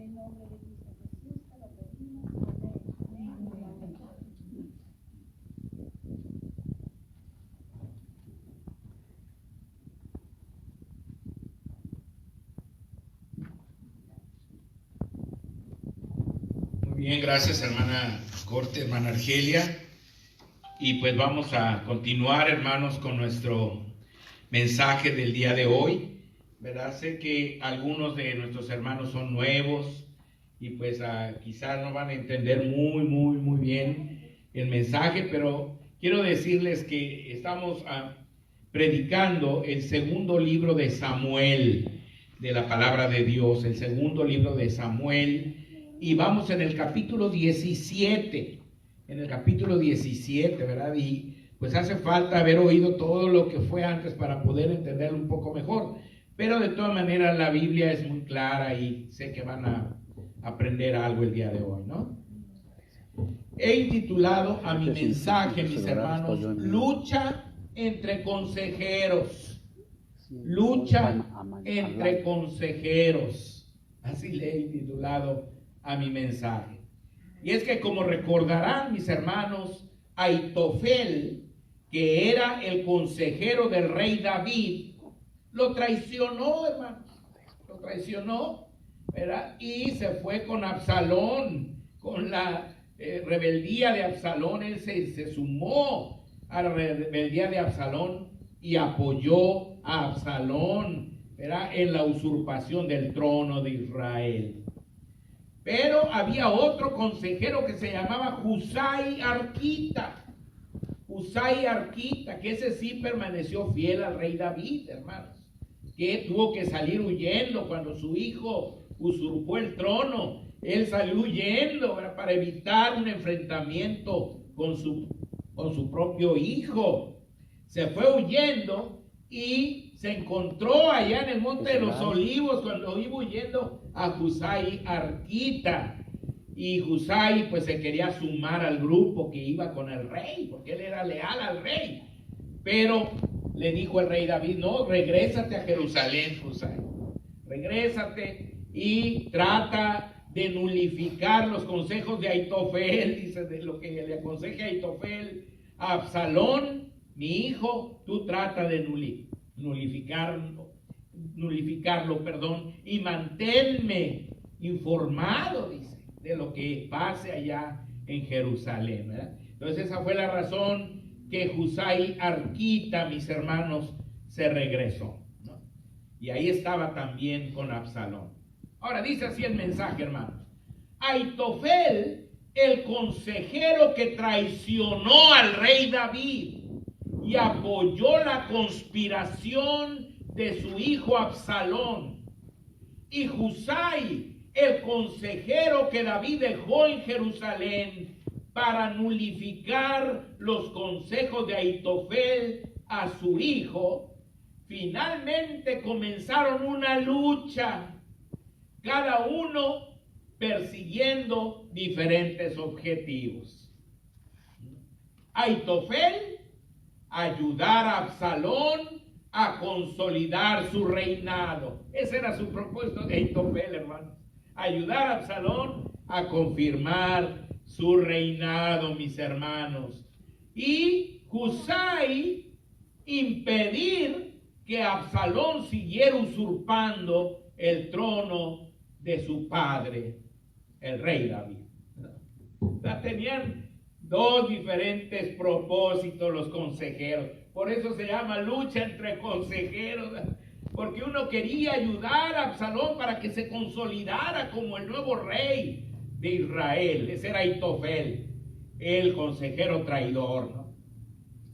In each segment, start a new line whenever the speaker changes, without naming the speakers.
el nombre de Cristo Jesús te lo pedimos. Amén. Amén.
Muy bien, gracias hermana Corte, hermana Argelia. Y pues vamos a continuar, hermanos, con nuestro mensaje del día de hoy, ¿verdad? Sé que algunos de nuestros hermanos son nuevos y pues quizás no van a entender muy bien el mensaje, pero quiero decirles que estamos predicando el segundo libro de Samuel, de la palabra de Dios, el segundo libro de Samuel, y vamos en el capítulo 17, ¿verdad? Y pues hace falta haber oído todo lo que fue antes para poder entenderlo un poco mejor. Pero de todas maneras la Biblia es muy clara y sé que van a aprender algo el día de hoy, ¿no? He intitulado a mi mensaje, mis hermanos, lucha entre consejeros. Lucha entre consejeros. Así le he intitulado a mi mensaje. Y es que, como recordarán mis hermanos, Aitofel, que era el consejero del rey David, lo traicionó, hermanos, lo traicionó, ¿verdad? Y se fue con Absalón, con la rebeldía de Absalón. Él se sumó a la rebeldía de Absalón y apoyó a Absalón, ¿verdad?, en la usurpación del trono de Israel. Pero había otro consejero que se llamaba Husai Arquita. Husai Arquita, que ese sí permaneció fiel al rey David, hermanos, que tuvo que salir huyendo cuando su hijo usurpó el trono. Él salió huyendo, ¿verdad?, para evitar un enfrentamiento con su propio hijo. Se fue huyendo y se encontró allá en el Monte de los Olivos cuando iba huyendo a Husai Arquita. Y Husai pues se quería sumar al grupo que iba con el rey, porque él era leal al rey. Pero le dijo el rey David: no, regrésate a Jerusalén, Husai. Regrésate y trata de nulificar los consejos de Aitofel. Dice, de lo que le aconseja Aitofel a Absalón, mi hijo, tú trata de nulificarlo, y manténme informado, dice, de lo que pase allá en Jerusalén, ¿verdad? Entonces esa fue la razón que Husai Arquita, mis hermanos, se regresó, ¿no? Y ahí estaba también con Absalón. Ahora dice así el mensaje, hermanos: Aitofel, el consejero que traicionó al rey David y apoyó la conspiración de su hijo Absalón, y Husai, el consejero que David dejó en Jerusalén para nulificar los consejos de Aitofel a su hijo, finalmente comenzaron una lucha, cada uno persiguiendo diferentes objetivos. Aitofel, ayudar a Absalón a consolidar su reinado. Ese era su propósito de Aitofel, hermanos: ayudar a Absalón a confirmar su reinado, mis hermanos. Y Husai, impedir que Absalón siguiera usurpando el trono de su padre, el rey David. O sea, tenían dos diferentes propósitos los consejeros. Por eso se llama lucha entre consejeros, porque uno quería ayudar a Absalón para que se consolidara como el nuevo rey de Israel. Ese era Aitofel, el consejero traidor, ¿no?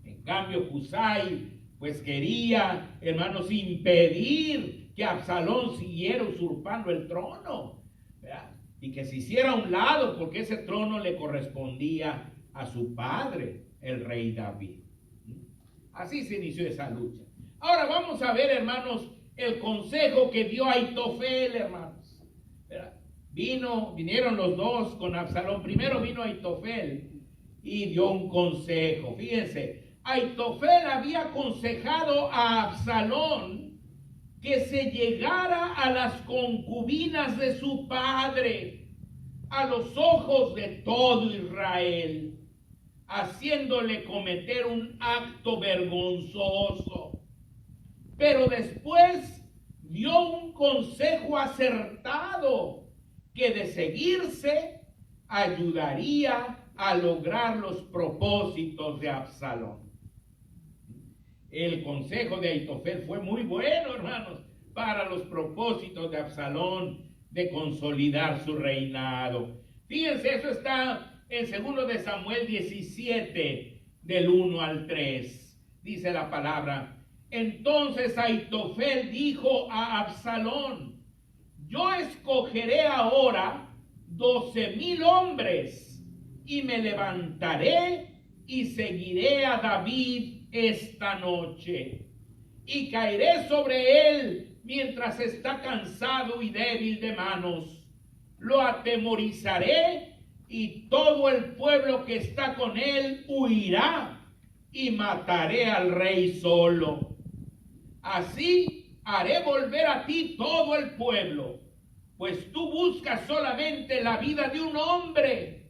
En cambio, Husai pues quería, hermanos, impedir que Absalón siguiera usurpando el trono, ¿verdad?, y que se hiciera a un lado, porque ese trono le correspondía a su padre, el rey David. Así se inició esa lucha. Ahora vamos a ver, hermanos, el consejo que dio Aitofel, hermanos, ¿verdad? Vinieron los dos con Absalón. Primero vino Aitofel y dio un consejo. Fíjense, Aitofel había aconsejado a Absalón que se llegara a las concubinas de su padre, a los ojos de todo Israel, haciéndole cometer un acto vergonzoso. Pero después dio un consejo acertado que de seguirse ayudaría a lograr los propósitos de Absalón. El consejo de Ahitofel fue muy bueno, hermanos, para los propósitos de Absalón de consolidar su reinado. Fíjense, eso está en 2 de Samuel 17, del 1 al 3. Dice la palabra: entonces Ahitofel dijo a Absalón: yo escogeré ahora 12,000 hombres y me levantaré y seguiré a David esta noche, y caeré sobre él mientras está cansado y débil de manos. Lo atemorizaré y todo el pueblo que está con él huirá, y mataré al rey solo. Así haré volver a ti todo el pueblo, pues tú buscas solamente la vida de un hombre,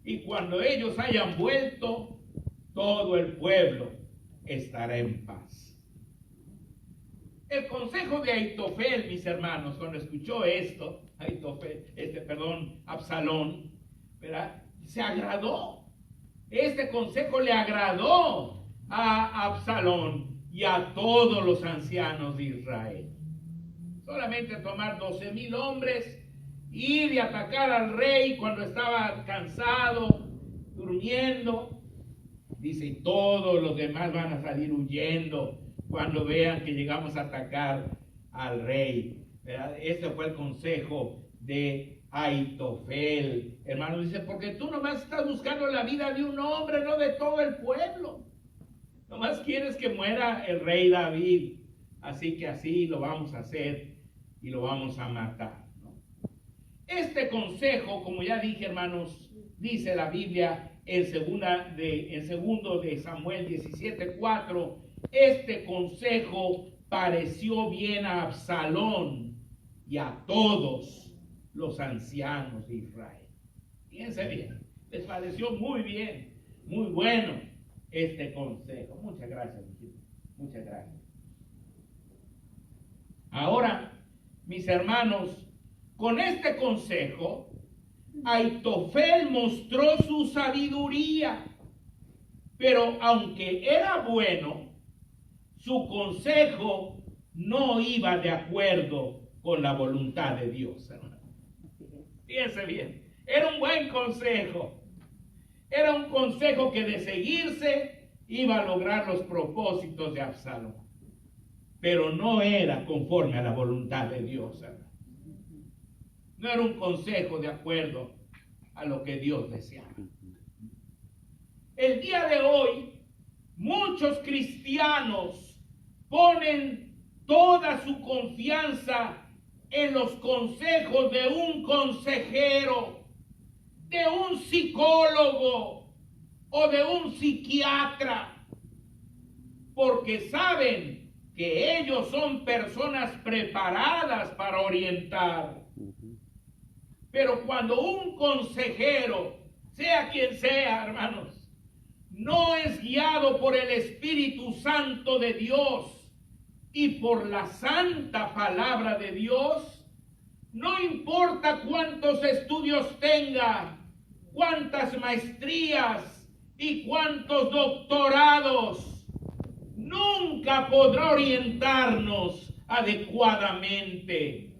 y cuando ellos hayan vuelto, todo el pueblo estará en paz. El consejo de Ahitofel, mis hermanos, cuando escuchó esto, Absalón, ¿verdad?, se agradó. Este consejo le agradó a Absalón y a todos los ancianos de Israel. Solamente tomar 12,000 hombres, ir y atacar al rey cuando estaba cansado, durmiendo. Dice, y todos los demás van a salir huyendo cuando vean que llegamos a atacar al rey, ¿verdad? Ese fue el consejo de Ahitofel. Hermano, dice, porque tú nomás estás buscando la vida de un hombre, no de todo el pueblo. Nomás quieres que muera el rey David. Así que así lo vamos a hacer y lo vamos a matar, ¿no? Este consejo, como ya dije, hermanos, dice la Biblia en 2 de Samuel 17:4, este consejo pareció bien a Absalón y a todos los ancianos de Israel. Fíjense bien, les pareció muy bien, muy bueno este consejo. Muchas gracias, hijito. Muchas gracias. Ahora, mis hermanos, con este consejo, Ahitofel mostró su sabiduría, pero aunque era bueno, su consejo no iba de acuerdo con la voluntad de Dios, hermano. Fíjense bien, era un buen consejo. Era un consejo que de seguirse iba a lograr los propósitos de Absalón, pero no era conforme a la voluntad de Dios, hermano. No era un consejo de acuerdo a lo que Dios deseaba. El día de hoy, muchos cristianos ponen toda su confianza en los consejos de un consejero, de un psicólogo o de un psiquiatra, porque saben que ellos son personas preparadas para orientar. Pero cuando un consejero, sea quien sea, hermanos, no es guiado por el Espíritu Santo de Dios y por la santa palabra de Dios, no importa cuántos estudios tenga, cuántas maestrías y cuántos doctorados, nunca podrá orientarnos adecuadamente.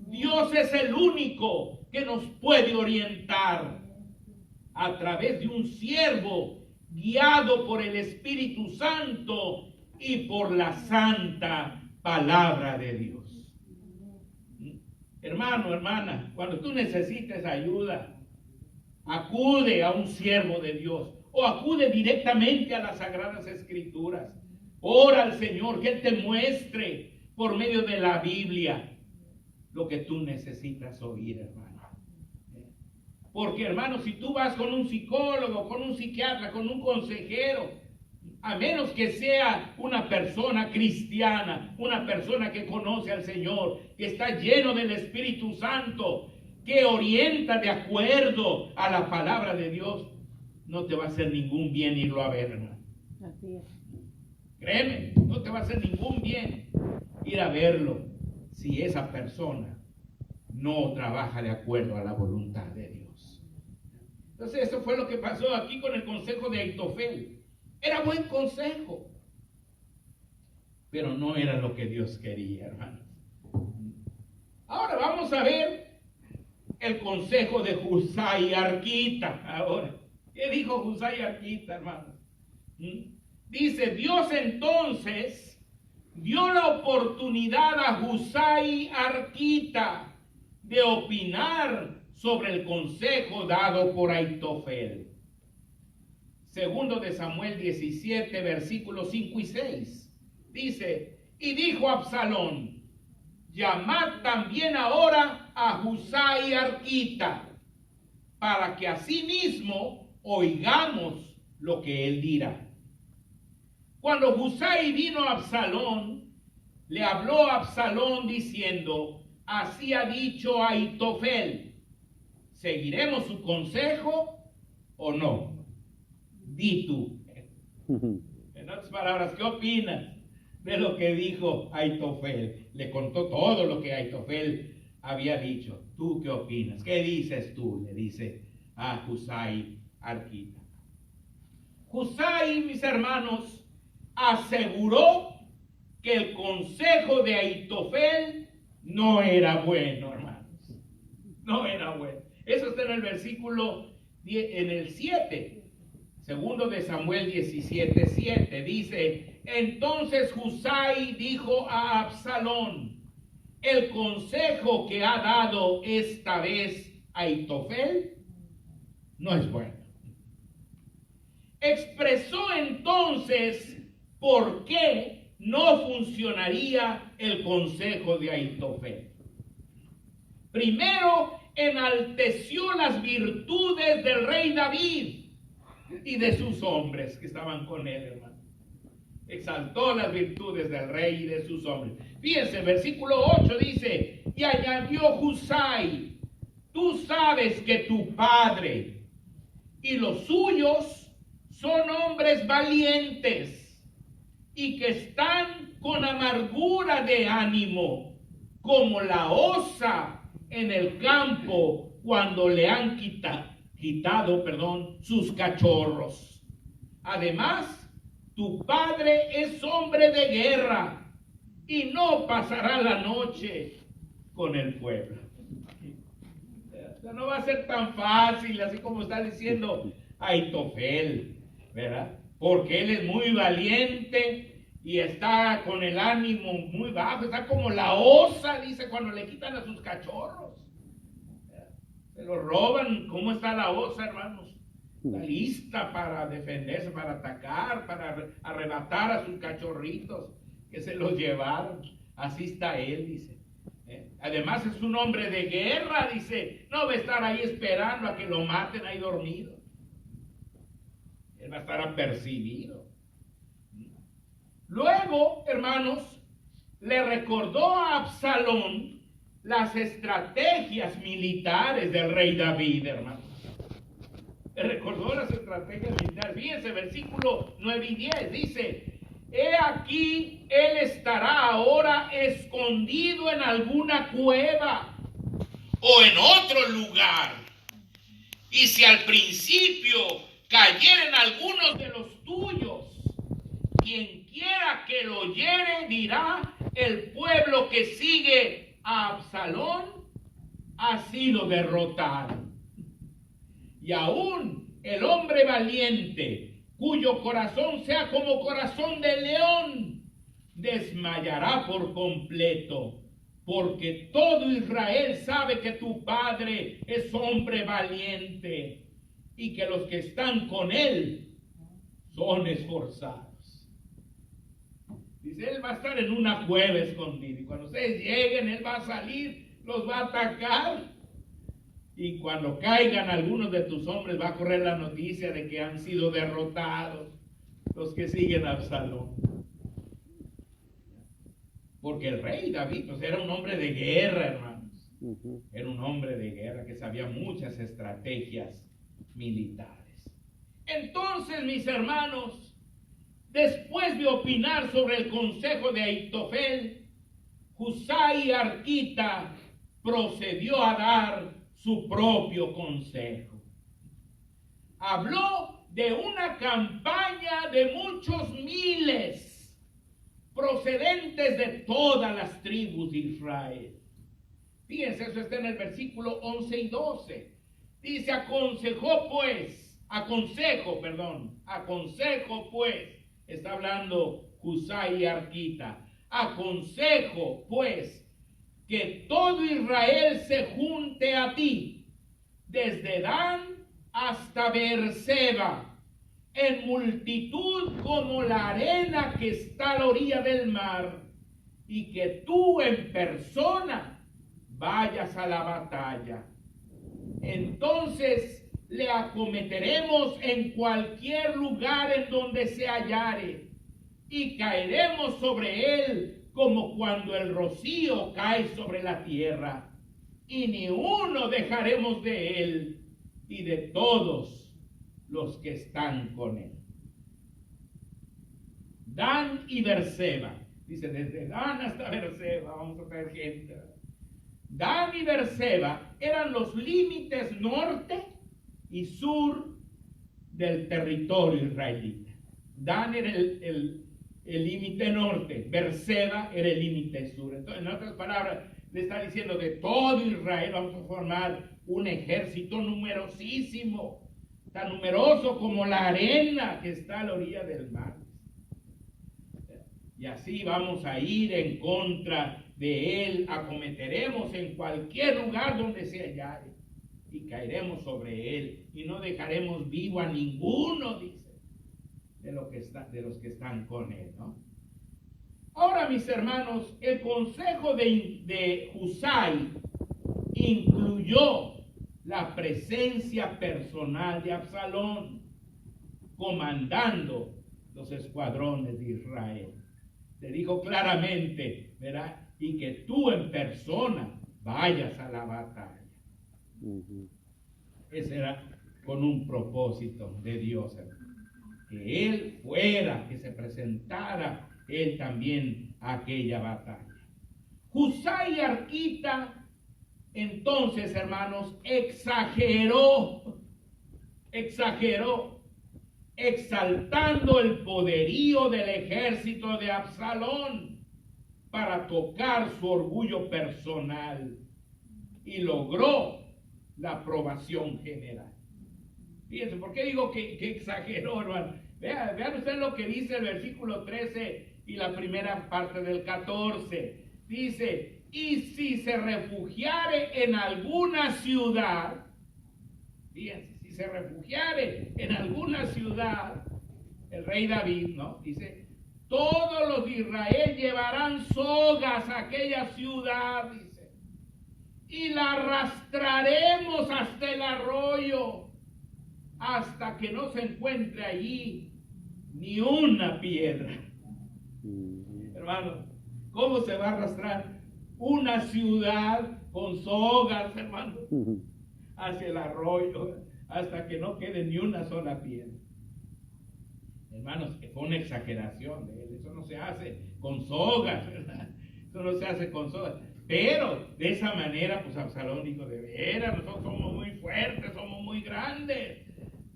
Dios es el único que nos puede orientar a través de un siervo guiado por el Espíritu Santo y por la santa palabra de Dios. Hermano, hermana, cuando tú necesites ayuda, acude a un siervo de Dios o acude directamente a las Sagradas Escrituras. Ora al Señor que Él te muestre por medio de la Biblia lo que tú necesitas oír, hermano. Porque, hermano, si tú vas con un psicólogo, con un psiquiatra, con un consejero, a menos que sea una persona cristiana, una persona que conoce al Señor, que está lleno del Espíritu Santo, que orienta de acuerdo a la palabra de Dios, no te va a hacer ningún bien irlo a ver, hermano.
Así es.
Créeme, no te va a hacer ningún bien ir a verlo si esa persona no trabaja de acuerdo a la voluntad de Dios. Entonces eso fue lo que pasó aquí con el consejo de Aitofel. Era buen consejo, pero no era lo que Dios quería, hermanos. Ahora vamos a ver el consejo de Husai Arquita. Ahora, ¿qué dijo Husai Arquita, hermanos? Dice, Dios entonces dio la oportunidad a Husai Arquita de opinar sobre el consejo dado por Aitofel. Segundo de Samuel 17, versículos 5 y 6. Dice, y dijo Absalón, llamad también ahora a Husai Arquita, para que asimismo oigamos lo que él dirá. Cuando Husai vino a Absalón, le habló a Absalón diciendo, así ha dicho Aitofel, ¿seguiremos su consejo o no? Di tú. En otras palabras, ¿qué opinas de lo que dijo Aitofel? Le contó todo lo que Aitofel había dicho. ¿Tú qué opinas? ¿Qué dices tú? Le dice a Husai Arquita. Husai, mis hermanos, aseguró que el consejo de Aitofel no era bueno, hermanos. No era bueno. Eso está en el versículo, en el 7. Segundo de Samuel 17, 7. Dice, entonces Husai dijo a Absalón, el consejo que ha dado esta vez Aitofel no es bueno. Expresó entonces por qué no funcionaría el consejo de Aitofel. Primero, enalteció las virtudes del rey David y de sus hombres que estaban con él, hermano. Exaltó las virtudes del rey y de sus hombres. Fíjense, versículo 8 dice, y añadió Husai, tú sabes que tu padre y los suyos son hombres valientes y que están con amargura de ánimo, como la osa en el campo cuando le han quitado sus cachorros. Además, tu padre es hombre de guerra y no pasará la noche con el pueblo. No va a ser tan fácil, así como está diciendo Aitofel, ¿verdad? Porque él es muy valiente y está con el ánimo muy bajo, está como la osa, dice, cuando le quitan a sus cachorros. Se lo roban. ¿Cómo está la osa, hermanos? Está lista para defenderse, para atacar, para arrebatar a sus cachorritos que se los llevaron. Así está él, dice. Además es un hombre de guerra, dice. No va a estar ahí esperando a que lo maten ahí dormido. Él va a estar apercibido. Luego, hermanos, le recordó a Absalón las estrategias militares del rey David, hermanos. Le recordó las estrategias militares. Fíjense, versículo 9 y 10 dice, he aquí, él estará ahora escondido en alguna cueva o en otro lugar. Y si al principio cayeren algunos de los tuyos, quien quiera que lo oyere dirá, el pueblo que sigue a Absalón ha sido derrotado. Y aún el hombre valiente, cuyo corazón sea como corazón de león, desmayará por completo, porque todo Israel sabe que tu padre es hombre valiente y que los que están con él son esforzados. Dice, él va a estar en una cueva escondido y cuando ustedes lleguen, él va a salir, los va a atacar. Y cuando caigan algunos de tus hombres, va a correr la noticia de que han sido derrotados. los que siguen a Absalón. Porque el rey David, pues, era un hombre de guerra, hermanos. Era un hombre de guerra que sabía muchas estrategias militares. Entonces, mis hermanos, después de opinar sobre el consejo de Ahitofel, Husai Arquita procedió a dar su propio consejo. Habló de una campaña de muchos miles procedentes de todas las tribus de Israel. Fíjense, eso está en el versículo 11 y 12. Dice, aconsejo pues, está hablando Husai Arquita, aconsejo pues que todo Israel se junte a ti, desde Dan hasta Beerseba, en multitud como la arena que está a la orilla del mar, y que tú en persona vayas a la batalla. Entonces le acometeremos en cualquier lugar en donde se hallare, y caeremos sobre él como cuando el rocío cae sobre la tierra, y ni uno dejaremos de él y de todos los que están con él. Dan y Beerseba, dice, desde Dan hasta Beerseba, vamos a traer gente. Dan y Beerseba eran los límites norte y sur del territorio israelita. Dan era el límite norte, Beerseba era el límite sur. Entonces, en otras palabras, le está diciendo, de todo Israel vamos a formar un ejército numerosísimo, tan numeroso como la arena que está a la orilla del mar. Y así vamos a ir en contra de él, acometeremos en cualquier lugar donde se hallare, y caeremos sobre él, y no dejaremos vivo a ninguno, dice, de los que están con él, ¿no? Ahora, mis hermanos, el consejo de Husai incluyó la presencia personal de Absalón, comandando los escuadrones de Israel. Le dijo claramente, ¿verdad? Y que tú en persona vayas a la batalla. Ese era con un propósito de Dios, hermano. Que él fuera, que se presentara él también a aquella batalla. Husai Arquita, entonces, hermanos, exageró, exaltando el poderío del ejército de Absalón para tocar su orgullo personal, y logró la aprobación general. Fíjense, ¿por qué digo que exageró, hermano? Vean ustedes lo que dice el versículo 13 y la primera parte del 14. Dice, y si se refugiare en alguna ciudad, fíjense, si se refugiare en alguna ciudad, el rey David, ¿no? Dice, todos los de Israel llevarán sogas a aquella ciudad, dice, y la arrastraremos hasta el arroyo, hasta que no se encuentre allí ni una piedra. Hermano, ¿cómo se va a arrastrar una ciudad con sogas, hermano, hacia el arroyo, hasta que no quede ni una sola piedra? Hermanos, fue una exageración de él. Eso no se hace con sogas, ¿verdad? Eso no se hace con sogas. Pero de esa manera, pues Absalón dijo, de veras, nosotros somos muy fuertes, somos muy grandes.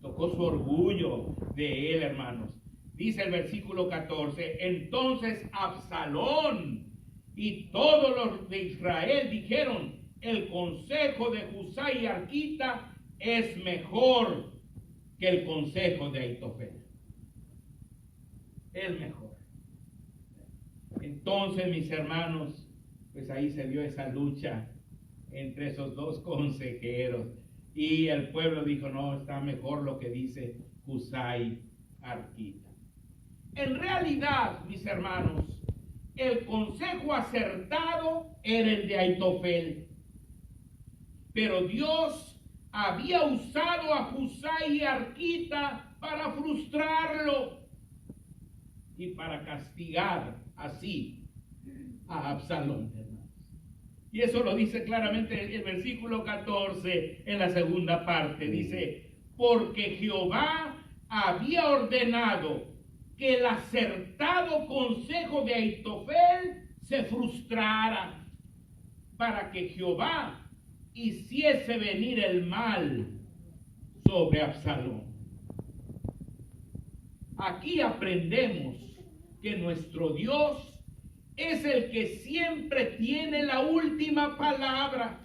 Tocó su orgullo de él, hermanos. Dice el versículo 14, entonces Absalón y todos los de Israel dijeron, el consejo de Husai Arquita es mejor que el consejo de Ahitofel. Es mejor. Entonces, mis hermanos, pues ahí se dio esa lucha entre esos dos consejeros. Y el pueblo dijo, no, está mejor lo que dice Husai Arquita. En realidad, mis hermanos, el consejo acertado era el de Ahitofel. Pero Dios había usado a Husai Arquita para frustrarlo. y para castigar así a Absalón, hermanos. Y eso lo dice claramente el versículo 14 en la segunda parte. Dice, porque Jehová había ordenado que el acertado consejo de Ahitofel se frustrara, para que Jehová hiciese venir el mal sobre Absalón. Aquí aprendemos que nuestro Dios es el que siempre tiene la última palabra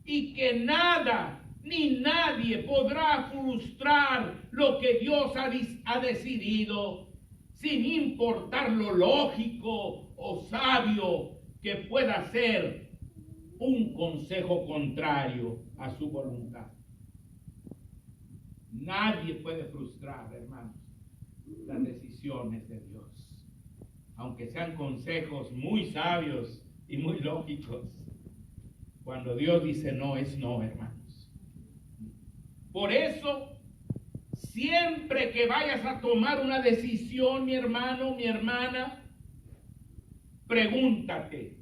y que nada ni nadie podrá frustrar lo que Dios ha decidido, sin importar lo lógico o sabio que pueda ser un consejo contrario a su voluntad. Nadie puede frustrar, hermanos, las decisiones de Dios, aunque sean consejos muy sabios y muy lógicos. Cuando Dios dice no, es no, hermanos. Por eso, siempre que vayas a tomar una decisión, mi hermano, mi hermana, pregúntate,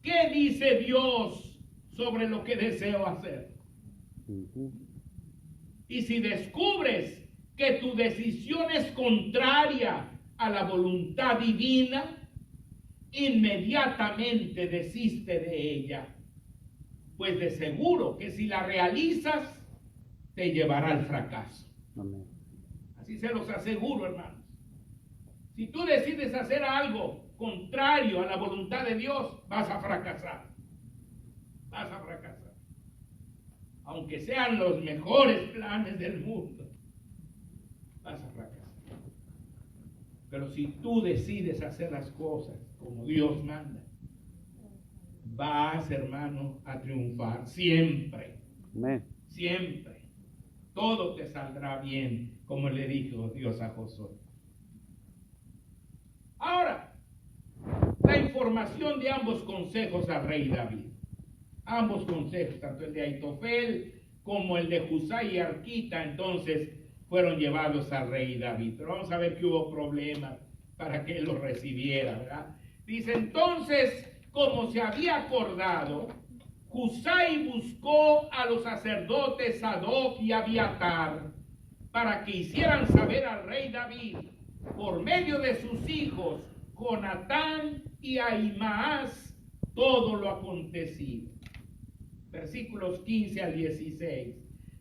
¿qué dice Dios sobre lo que deseo hacer? Y si descubres que tu decisión es contraria a la voluntad divina, inmediatamente desiste de ella, pues de seguro que si la realizas, te llevará al fracaso.
Amén.
Así se los aseguro, hermanos. Si tú decides hacer algo contrario a la voluntad de Dios, vas a fracasar. Vas a fracasar. Aunque sean los mejores planes del mundo, vas a fracasar. Pero si tú decides hacer las cosas como Dios manda, vas, hermano, a triunfar siempre.
Amén.
Siempre. Todo te saldrá bien, como le dijo Dios a Josué. Ahora, la información de ambos consejos al rey David. Ambos consejos, tanto el de Ahitofel como el de Husai y Arquita, entonces fueron llevados al rey David. Pero vamos a ver que hubo problemas para que él los recibiera, ¿verdad? Dice, entonces, como se había acordado, Husai buscó a los sacerdotes Sadoc y Abiatar para que hicieran saber al rey David, por medio de sus hijos, Jonatán y Ahimaas, todo lo acontecido. Versículos 15 al 16.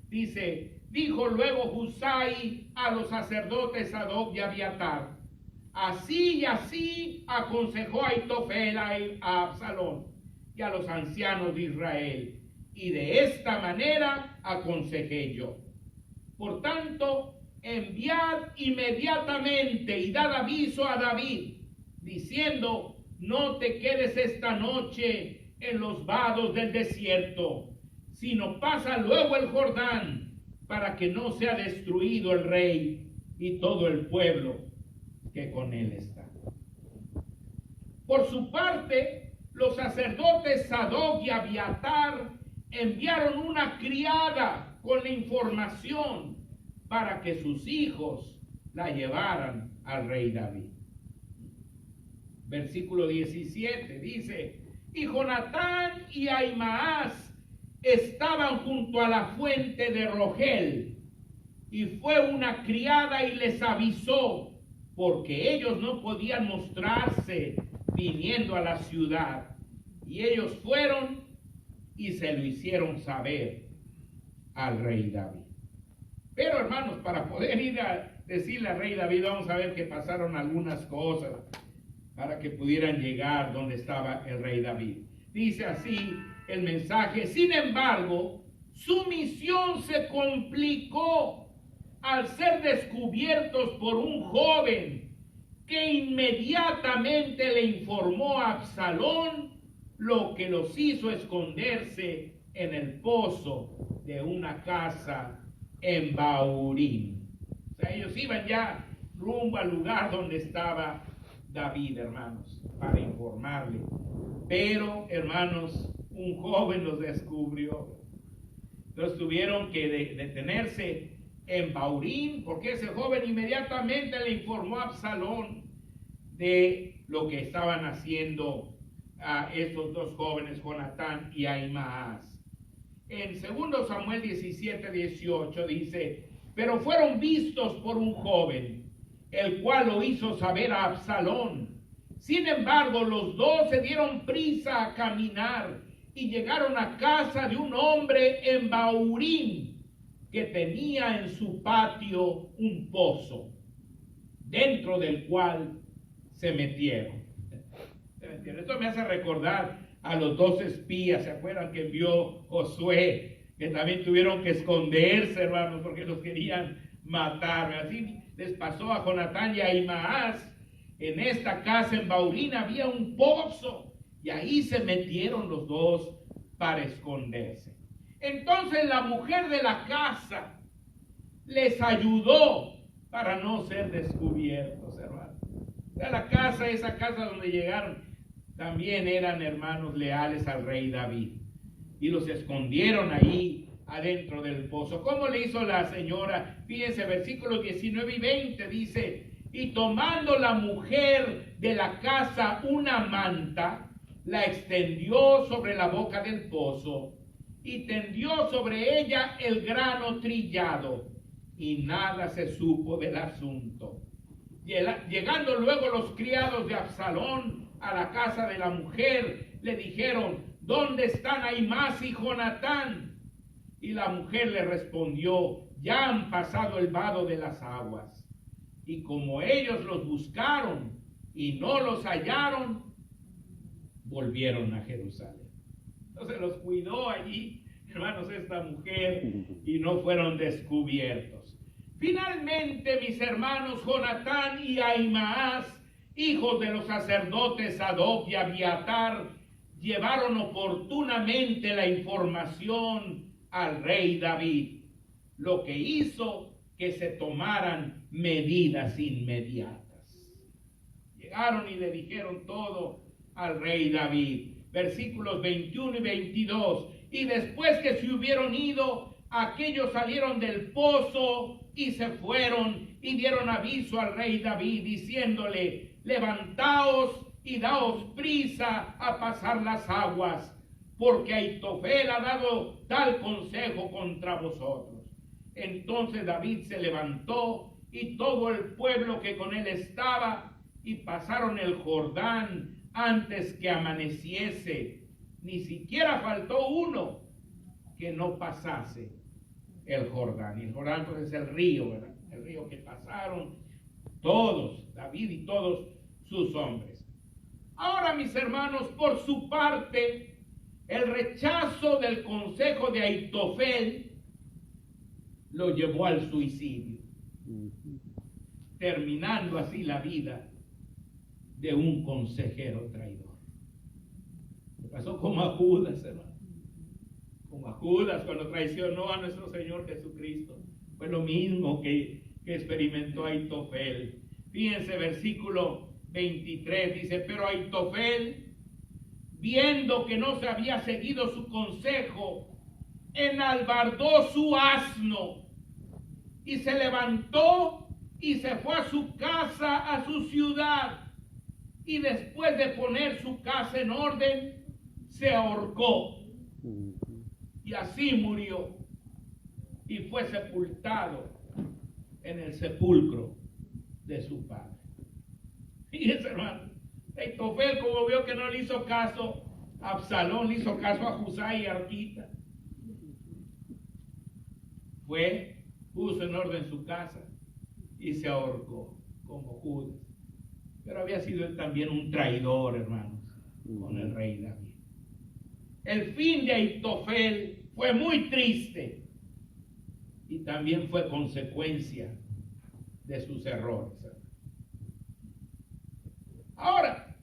Dice, dijo luego Husai a los sacerdotes Sadoc y Abiatar, así y así aconsejó Ahitofel a Absalón y a los ancianos de Israel, y de esta manera aconsejé yo. Por tanto, enviad inmediatamente y dad aviso a David, diciendo, no te quedes esta noche en los vados del desierto, sino pasa luego el Jordán, para que no sea destruido el rey y todo el pueblo que con él está. Por su parte, los sacerdotes Sadoc y Abiatar enviaron una criada con la información para que sus hijos la llevaran al rey David. Versículo 17 dice, y Jonatán y Ahimaas estaban junto a la fuente de Rogel, y fue una criada y les avisó, porque ellos no podían mostrarse viniendo a la ciudad. Y ellos fueron y se lo hicieron saber al rey David. Pero hermanos, para poder ir a decirle al rey David, vamos a ver que pasaron algunas cosas para que pudieran llegar donde estaba el rey David. Dice así el mensaje, sin embargo, su misión se complicó al ser descubiertos por un joven que inmediatamente le informó a Absalón, lo que los hizo esconderse en el pozo de una casa en Bahurim. O sea, ellos iban ya rumbo al lugar donde estaba David, hermanos, para informarle. Pero, hermanos, un joven los descubrió. Entonces tuvieron que detenerse en Baurín, porque ese joven inmediatamente le informó a Absalón de lo que estaban haciendo a estos dos jóvenes, Jonatán y Ahimaas. En 2 Samuel 17:18 dice: pero fueron vistos por un joven, el cual lo hizo saber a Absalón. Sin embargo, los dos se dieron prisa a caminar y llegaron a casa de un hombre en Baurín, que tenía en su patio un pozo, dentro del cual se metieron. Esto me hace recordar a los dos espías, ¿se acuerdan que envió Josué? Que también tuvieron que esconderse, hermanos, porque los querían matar. Así les pasó a Jonatán y a Ahimaas. En esta casa en Baurín había un pozo, y ahí se metieron los dos para esconderse. Entonces la mujer de la casa les ayudó para no ser descubiertos, hermanos. O sea, la casa, esa casa donde llegaron, también eran hermanos leales al rey David. Y los escondieron ahí adentro del pozo. ¿Cómo le hizo la señora? Fíjense, versículos 19 y 20 dice: y tomando la mujer de la casa una manta, la extendió sobre la boca del pozo y tendió sobre ella el grano trillado, y nada se supo del asunto. Llegando luego los criados de Absalón a la casa de la mujer, le dijeron: ¿dónde están Ahimaas y Jonatán? Y la mujer le respondió: ya han pasado el vado de las aguas. Y como ellos los buscaron y no los hallaron, volvieron a Jerusalén. Entonces los cuidó allí, hermanos, esta mujer, y no fueron descubiertos. Finalmente, mis hermanos, Jonatán y Ahimaas, hijos de los sacerdotes Sadoc y Abiatar, llevaron oportunamente la información al rey David, lo que hizo que se tomaran medidas inmediatas. Llegaron y le dijeron todo al rey David. Versículos 21 y 22. Y después que se hubieron ido, aquellos salieron del pozo y se fueron y dieron aviso al rey David, diciéndole: levantaos y daos prisa a pasar las aguas, porque Ahitofel ha dado tal consejo contra vosotros. Entonces David se levantó y todo el pueblo que con él estaba, y pasaron el Jordán antes que amaneciese. Ni siquiera faltó uno que no pasase el Jordán. Y el Jordán pues es el río, ¿verdad? El río que pasaron todos, David y todos sus hombres. Ahora, mis hermanos, por su parte, el rechazo del consejo de Ahitofel lo llevó al suicidio, terminando así la vida de un consejero traidor. Le pasó como a Judas, hermano. Como a Judas cuando traicionó a nuestro Señor Jesucristo. Fue lo mismo que experimentó Ahitofel. Fíjense, versículo 23 dice: pero Ahitofel, viendo que no se había seguido su consejo, enalbardó su asno y se levantó y se fue a su casa, a su ciudad, y después de poner su casa en orden, se ahorcó, y así murió, y fue sepultado en el sepulcro de su padre. Fíjense, hermano, Ahitofel, como vio que no le hizo caso a Absalón, le hizo caso a Husai y Arquita, puso en orden su casa y se ahorcó como Judas. Pero había sido él también un traidor, hermanos, con el rey David. El fin de Ahitofel fue muy triste y también fue consecuencia de sus errores. Ahora,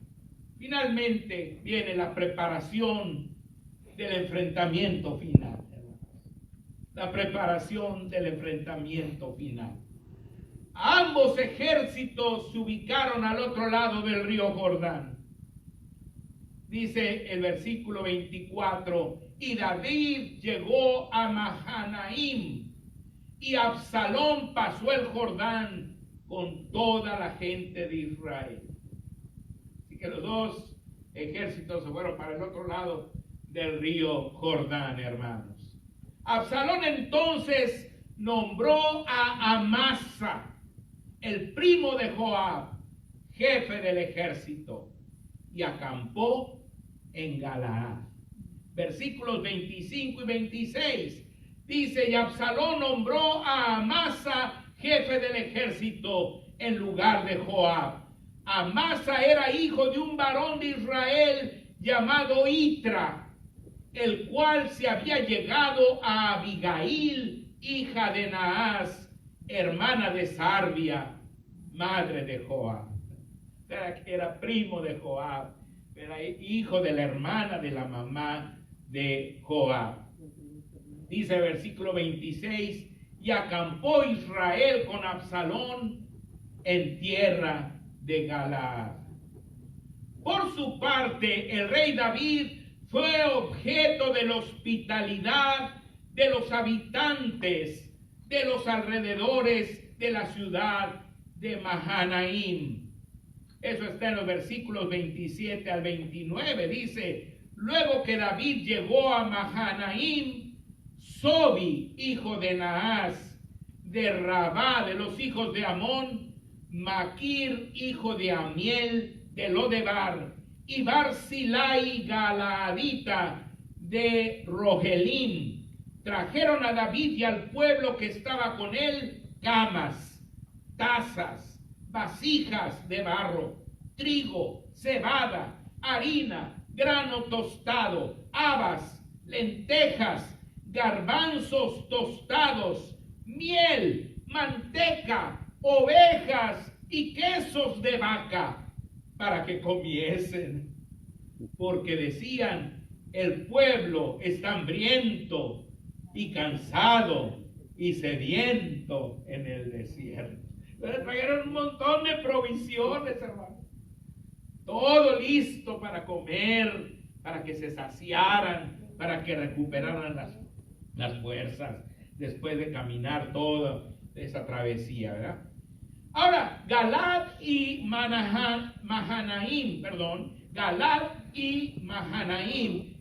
finalmente viene la preparación del enfrentamiento final. La preparación del enfrentamiento final. Ambos ejércitos se ubicaron al otro lado del río Jordán. Dice el versículo 24: y David llegó a Mahanaim y Absalón pasó el Jordán con toda la gente de Israel. Así que los dos ejércitos se fueron para el otro lado del río Jordán, hermanos. Absalón entonces nombró a Amasa, el primo de Joab, jefe del ejército, y acampó en Galaad. Versículos 25 y 26 dice: y Absalón nombró a Amasa jefe del ejército en lugar de Joab. Amasa era hijo de un varón de Israel llamado Itra, el cual se había llegado a Abigail, hija de Naas, hermana de Sarbia, madre de Joab. Era primo de Joab, era hijo de la hermana de la mamá de Joab. Dice versículo 26, y acampó Israel con Absalón en tierra de Galaad. Por su parte, el rey David fue objeto de la hospitalidad de los habitantes de los alrededores de la ciudad de Mahanaim. Eso está en los versículos 27 al 29. Dice: luego que David llegó a Mahanaim, Sobi, hijo de Naas, de Rabá, de los hijos de Amón, Maquir, hijo de Amiel, de Lodebar, y Barzilai Galaadita, de Rogelim, trajeron a David y al pueblo que estaba con él camas, tazas, vasijas de barro, trigo, cebada, harina, grano tostado, habas, lentejas, garbanzos tostados, miel, manteca, ovejas y quesos de vaca, para que comiesen, porque decían: el pueblo está hambriento y cansado y sediento en el desierto. Les trajeron un montón de provisiones, hermano, todo listo para comer, para que se saciaran, para que recuperaran las fuerzas después de caminar toda esa travesía, ¿verdad? Ahora, Galaad y Mahanaim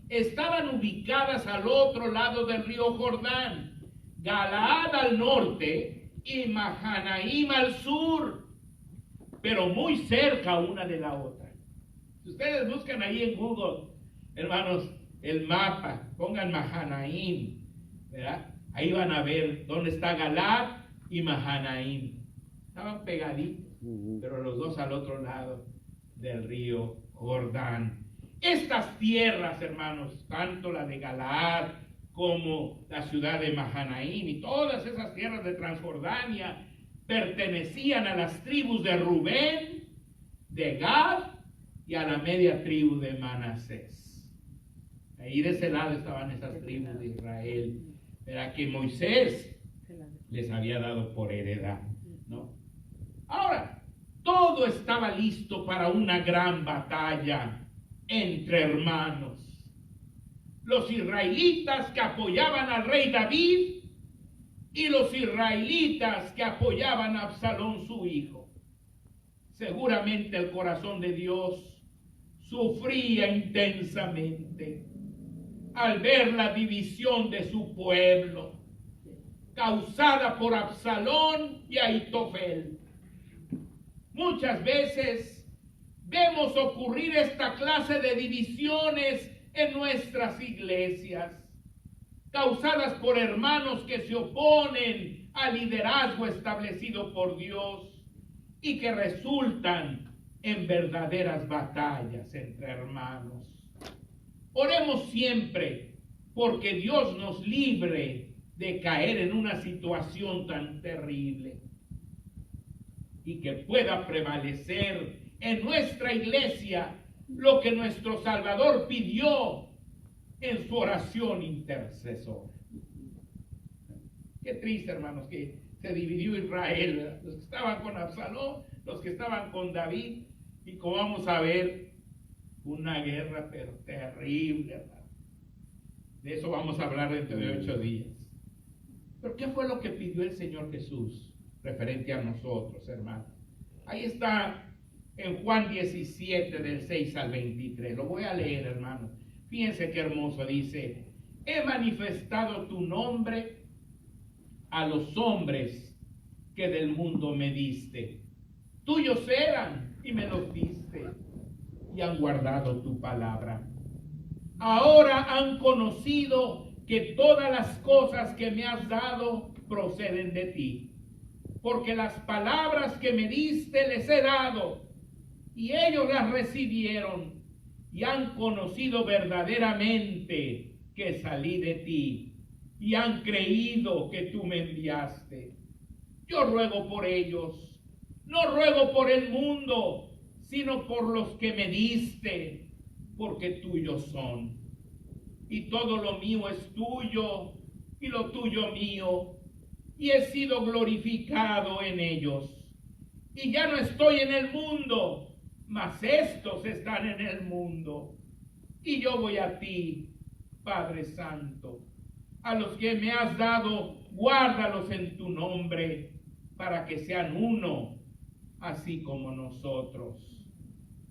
estaban ubicadas al otro lado del río Jordán. Galaad al norte y Mahanaim al sur, pero muy cerca una de la otra. Si ustedes buscan ahí en Google, hermanos, el mapa, pongan Mahanaim, ¿verdad? Ahí van a ver dónde está Galaad y Mahanaim. Estaban pegaditos, pero los dos al otro lado del río Jordán. Estas tierras, hermanos, tanto la de Galaad como la ciudad de Mahanaim y todas esas tierras de Transjordania, pertenecían a las tribus de Rubén, de Gad y a la media tribu de Manasés. Ahí de ese lado estaban esas tribus de Israel, era que Moisés les había dado por heredad, ¿no? Ahora, todo estaba listo para una gran batalla entre hermanos. Los israelitas que apoyaban al rey David y los israelitas que apoyaban a Absalón, su hijo. Seguramente el corazón de Dios sufría intensamente al ver la división de su pueblo, causada por Absalón y Ahitofel. Muchas veces vemos ocurrir esta clase de divisiones en nuestras iglesias, causadas por hermanos que se oponen al liderazgo establecido por Dios y que resultan en verdaderas batallas entre hermanos. Oremos siempre porque Dios nos libre de caer en una situación tan terrible y que pueda prevalecer en nuestra iglesia lo que nuestro Salvador pidió en su oración intercesora. Qué triste, hermanos, que se dividió Israel, ¿verdad? Los que estaban con Absalón, los que estaban con David, y como vamos a ver, una guerra pero terrible, hermano. De eso vamos a hablar dentro de 8 días. Pero ¿qué fue lo que pidió el Señor Jesús referente a nosotros, hermanos? Ahí está en Juan 17, del 6 al 23. Lo voy a leer, hermano. Fíjense qué hermoso dice: he manifestado tu nombre a los hombres que del mundo me diste. Tuyos eran y me los diste, y han guardado tu palabra. Ahora han conocido que todas las cosas que me has dado proceden de ti, porque las palabras que me diste les he dado, y ellos las recibieron, y han conocido verdaderamente que salí de ti, y han creído que tú me enviaste. Yo ruego por ellos, no ruego por el mundo, sino por los que me diste, porque tuyos son. Y todo lo mío es tuyo, y lo tuyo mío, y he sido glorificado en ellos. Y ya no estoy en el mundo, mas estos están en el mundo. Y yo voy a ti, Padre Santo. A los que me has dado, guárdalos en tu nombre, para que sean uno, así como nosotros.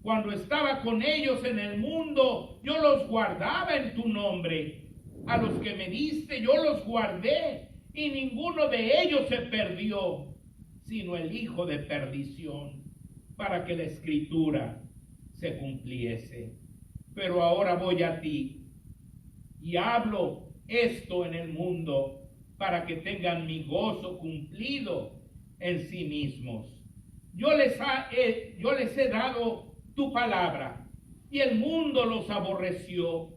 Cuando estaba con ellos en el mundo, yo los guardaba en tu nombre. A los que me diste, yo los guardé, y ninguno de ellos se perdió, sino el hijo de perdición, para que la escritura se cumpliese. Pero ahora voy a ti, y hablo esto en el mundo, para que tengan mi gozo cumplido en sí mismos. Yo les he dado tu palabra, y el mundo los aborreció,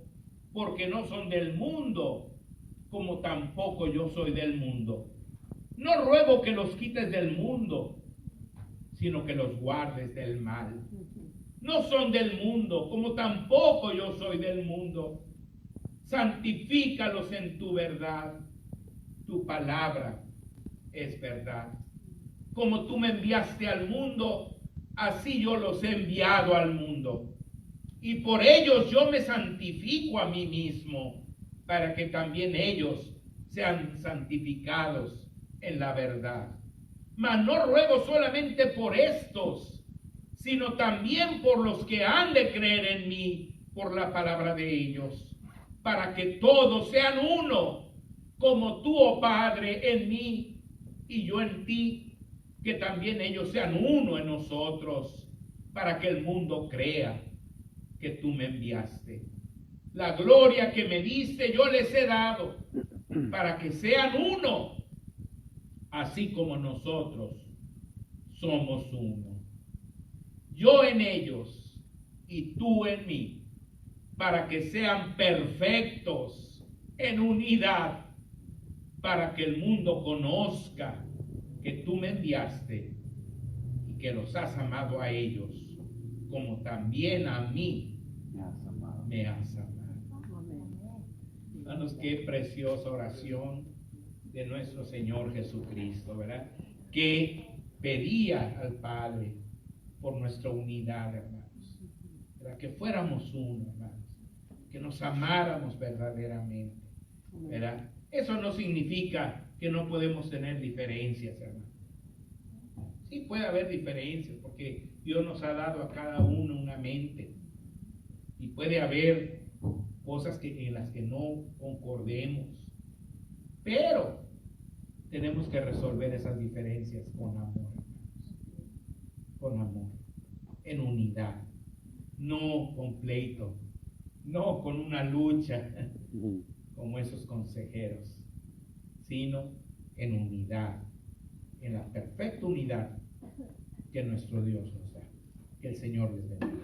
porque no son del mundo, como tampoco yo soy del mundo. No ruego que los quites del mundo, sino que los guardes del mal. No son del mundo, como tampoco yo soy del mundo. Santifícalos en tu verdad. Tu palabra es verdad. Como tú me enviaste al mundo, así yo los he enviado al mundo. Y por ellos yo me santifico a mí mismo, para que también ellos sean santificados en la verdad. Mas no ruego solamente por estos, sino también por los que han de creer en mí por la palabra de ellos, para que todos sean uno, como tú, oh Padre, en mí y yo en ti, que también ellos sean uno en nosotros, para que el mundo crea que tú me enviaste. La gloria que me diste yo les he dado, para que sean uno, así como nosotros somos uno. Yo en ellos y tú en mí, para que sean perfectos en unidad, para que el mundo conozca que tú me enviaste y que los has amado a ellos, como también a mí me has amado. Hermanos, qué preciosa oración de nuestro Señor Jesucristo, ¿verdad? Que pedía al Padre por nuestra unidad, hermanos, ¿verdad? Que fuéramos uno, hermanos, que nos amáramos verdaderamente, ¿verdad? Eso no significa que no podemos tener diferencias, hermanos. Sí puede haber diferencias, porque Dios nos ha dado a cada uno una mente, y puede haber cosas en las que no concordemos, pero tenemos que resolver esas diferencias con amor, con amor, en unidad, no con pleito, no con una lucha como esos consejeros, sino en unidad, en la perfecta unidad que nuestro Dios nos da. Que el Señor les bendiga.